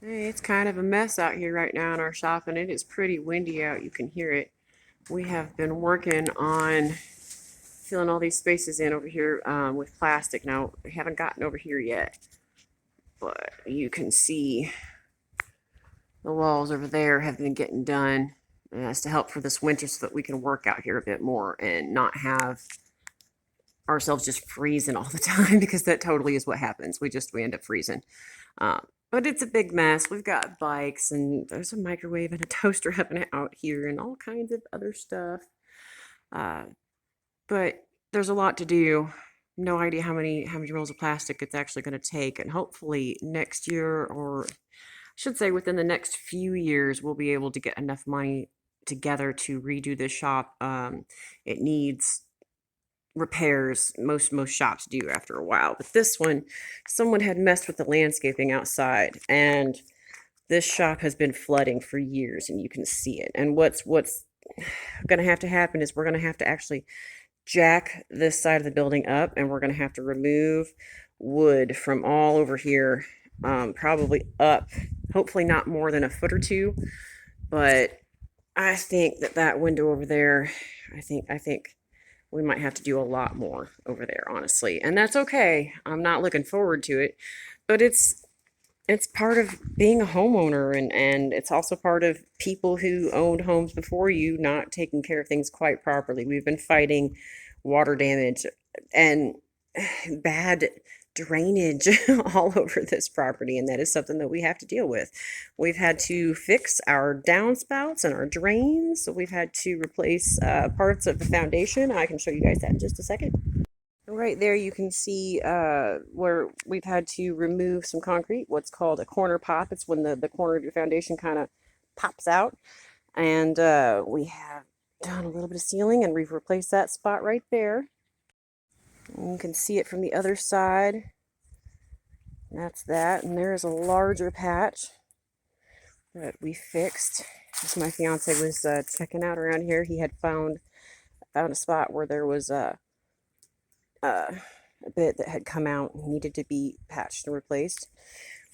Hey, it's kind of a mess out here right now in our shop, and it is pretty windy out. You can hear it. We have been working on filling all these spaces in over here with plastic. Now, we haven't gotten over here yet, but you can see the walls over there have been getting done as to help for this winter so that we can work out here a bit more and not have ourselves just freezing all the time because that totally is what happens. We end up freezing. But it's a big mess. We've got bikes and there's a microwave and a toaster oven out here and all kinds of other stuff. Uh, but there's a lot to do. No idea how many rolls of plastic it's actually going to take, and hopefully next year, or I should say within the next few years, we'll be able to get enough money together to redo this shop. It needs repairs. Most shops do after a while, but this one, someone had messed with the landscaping outside, and this shop has been flooding for years, and you can see it. And what's going to have to happen is we're going to have to actually jack this side of the building up, and we're going to have to remove wood from all over here, probably up, hopefully not more than a foot or two. But I think that window over there, I think we might have to do a lot more over there, honestly. And that's okay. I'm not looking forward to it, but it's part of being a homeowner, and it's also part of people who owned homes before you not taking care of things quite properly. We've been fighting water damage and bad drainage all over this property, and that is something that we have to deal with. We've had to fix our downspouts and our drains. So we've had to replace parts of the foundation. I can show you guys that in just a second. Right there you can see where we've had to remove some concrete, what's called a corner pop. It's when the corner of your foundation kind of pops out. And we have done a little bit of sealing, and we've replaced that spot right there. And you can see it from the other side. That's that. And there is a larger patch that we fixed. As my fiance was checking out around here, he had found a spot where there was a bit that had come out and needed to be patched and replaced.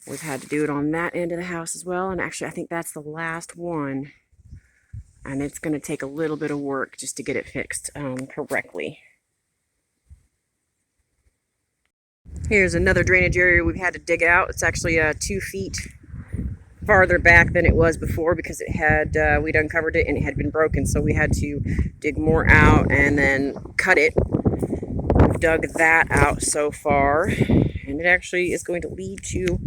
We've had to do it on that end of the house as well, and actually I think that's the last one, and it's going to take a little bit of work just to get it fixed correctly. Here's another drainage area we've had to dig out. It's actually 2 feet farther back than it was before because it had we'd uncovered it and it had been broken, so we had to dig more out and then cut it. We've dug that out so far, and it actually is going to lead to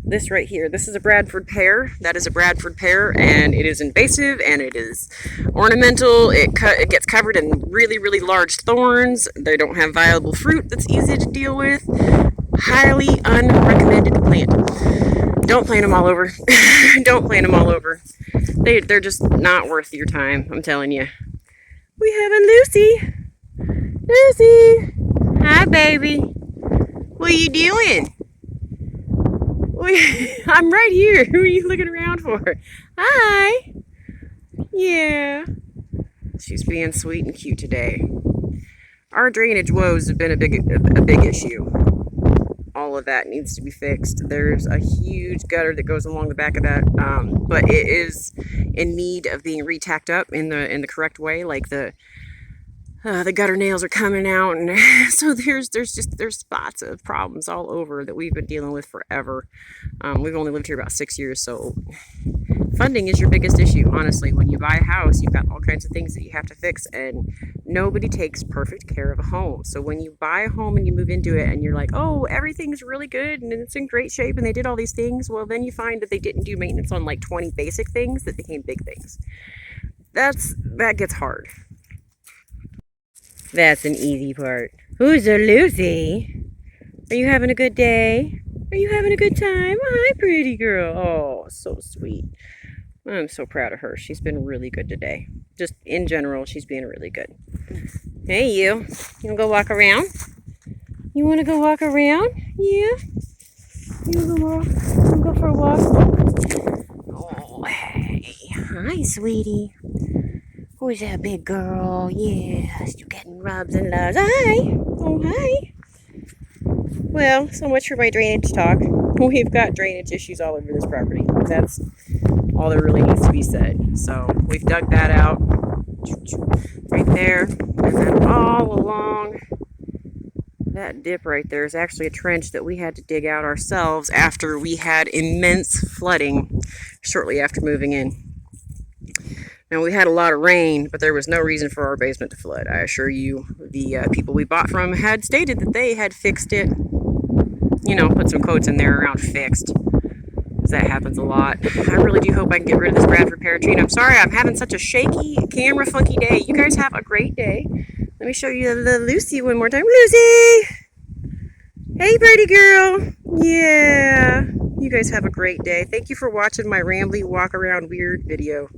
this right here. This is a Bradford pear. That is a Bradford pear, and it is invasive and it is ornamental. It gets covered in really, really large thorns. They don't have viable fruit that's easy to deal with. Highly unrecommended to plant. Don't plant them all over. Don't plant them all over. They're just not worth your time, I'm telling you. We have a Lucy. Lucy! Hi, baby. What are you doing? I'm right here. Who are you looking around for? Hi. Yeah. She's being sweet and cute today. Our drainage woes have been a big issue. All of that needs to be fixed. There's a huge gutter that goes along the back of that, but it is in need of being re-tacked up in the correct way. Like the gutter nails are coming out, and so there's spots of problems all over that we've been dealing with forever. We've only lived here about 6 years, so funding is your biggest issue, honestly. When you buy a house, you've got all kinds of things that you have to fix, and nobody takes perfect care of a home. So when you buy a home and you move into it and you're like, oh, everything's really good and it's in great shape and they did all these things, well, then you find that they didn't do maintenance on like 20 basic things that became big things. That gets hard. That's an easy part. Who's a Lucy? Are you having a good day? Are you having a good time? Hi, pretty girl. Oh, so sweet. I'm so proud of her. She's been really good today. Just in general, she's being really good. Hey, you. You want to go walk around? You want to go walk around? Yeah? You want to go walk? You want to go for a walk? Oh, hey. Hi, sweetie. Who's that big girl? Yes, you're getting rubs and loves. Hi. Oh, hi. Well, so much for my drainage talk. we've got drainage issues all over this property. That's all there really needs to be said. So we've dug that out right there, and then all along that dip right there is actually a trench that we had to dig out ourselves after we had immense flooding shortly after moving in. Now, we had a lot of rain, but there was no reason for our basement to flood. I assure you, the people we bought from had stated that they had fixed it. You know, put some quotes in there around fixed, because that happens a lot. I really do hope I can get rid of this Bradford pear tree. And I'm sorry I'm having such a shaky, camera funky day. You guys have a great day. Let me show you the Lucy one more time. Lucy! Hey, pretty girl. Yeah. You guys have a great day. Thank you for watching my rambly walk around weird video.